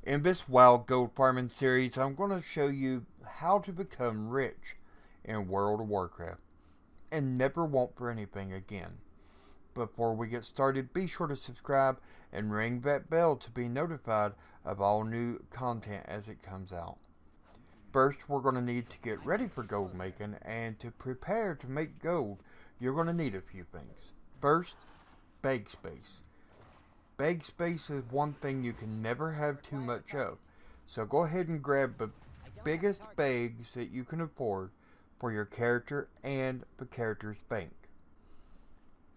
In this wild gold farming series, I'm going to show you how to become rich in World of Warcraft and never want for anything again. Before we get started, be sure to subscribe and ring that bell to be notified of all new content as it comes out. First, we're going to need to get ready for gold making, and to prepare to make gold, you're going to need a few things. First, bag space. Bag space is one thing you can never have too much of, so go ahead and grab the biggest bags that you can afford for your character and the character's bank.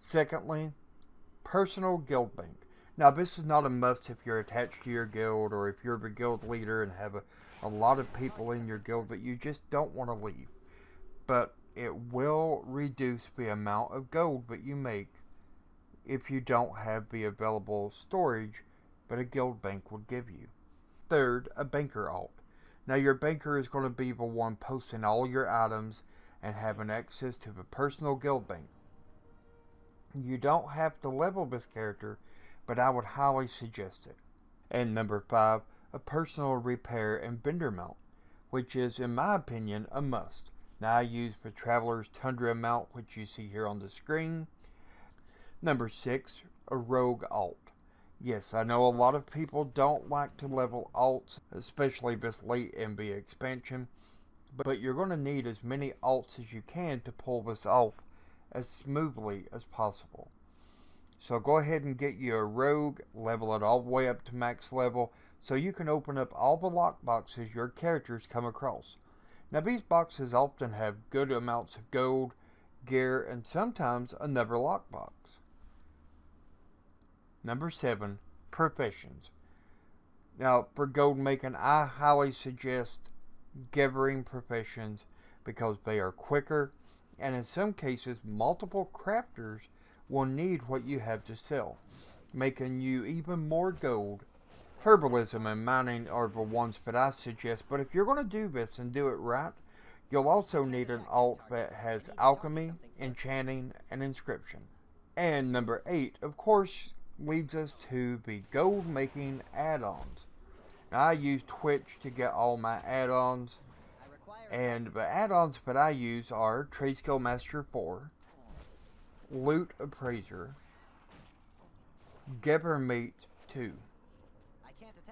Secondly, personal guild bank. Now, this is not a must if you're attached to your guild or if you're the guild leader and have a lot of people in your guild that you just don't want to leave. But it will reduce the amount of gold that you make if you don't have the available storage that a guild bank would give you. Third, a banker alt. Now, your banker is going to be the one posting all your items and having access to the personal guild bank. You don't have to level this character, but I would highly suggest it. And number 5, a personal repair and vendor mount, which is, in my opinion, a must. Now, I use the Traveler's Tundra mount, which you see here on the screen. Number 6, a rogue alt. Yes, I know a lot of people don't like to level alts, especially this late in the expansion, but you're going to need as many alts as you can to pull this off as smoothly as possible. So go ahead and get you a rogue, level it all the way up to max level, so you can open up all the lock boxes your characters come across. Now, these boxes often have good amounts of gold, gear, and sometimes another lockbox. Number 7, professions. Now, for gold making, I highly suggest gathering professions because they are quicker, and in some cases, multiple crafters will need what you have to sell, making you even more gold. Herbalism and mining are the ones that I suggest, but if you're going to do this and do it right, you'll also need an alt that has alchemy, enchanting, and inscription. And number 8, of course, leads us to the gold making add-ons. Now, I use Twitch to get all my add-ons, and the add-ons that I use are Trade Skill Master 4, Loot Appraiser, Gather Mate 2.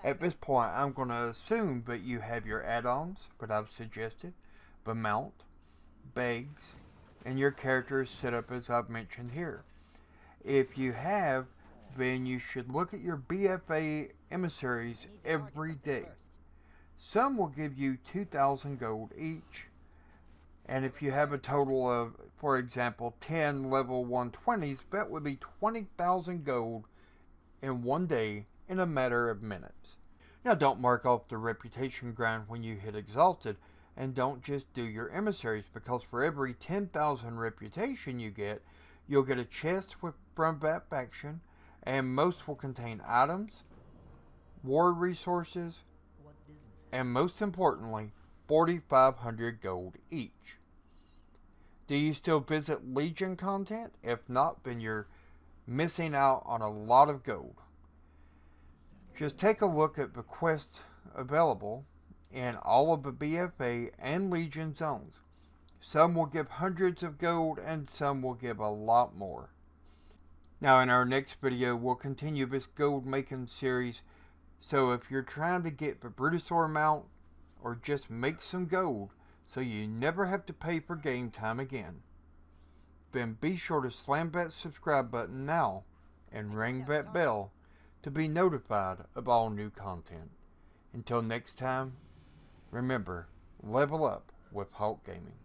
At this point, I'm going to assume that you have your add-ons that I've suggested, the mount, bags, and your character is set up as I've mentioned here. If you have, then you should look at your BFA emissaries every day. Some will give you 2,000 gold each, and if you have a total of, for example, 10 level 120s, that would be 20,000 gold in one day in a matter of minutes. Now, don't mark off the reputation grind when you hit exalted, and don't just do your emissaries, because for every 10,000 reputation you get, you'll get a chest from that faction, and most will contain items, war resources, and most importantly, 4,500 gold each. Do you still visit Legion content? If not, then you're missing out on a lot of gold. Just take a look at the quests available in all of the BFA and Legion zones. Some will give hundreds of gold and some will give a lot more. Now, in our next video, we'll continue this gold making series. So if you're trying to get the Brutosaur mount or just make some gold so you never have to pay for game time again, then be sure to slam that subscribe button now and ring that bell to be notified of all new content. Until next time, remember, level up with Hulk Gaming.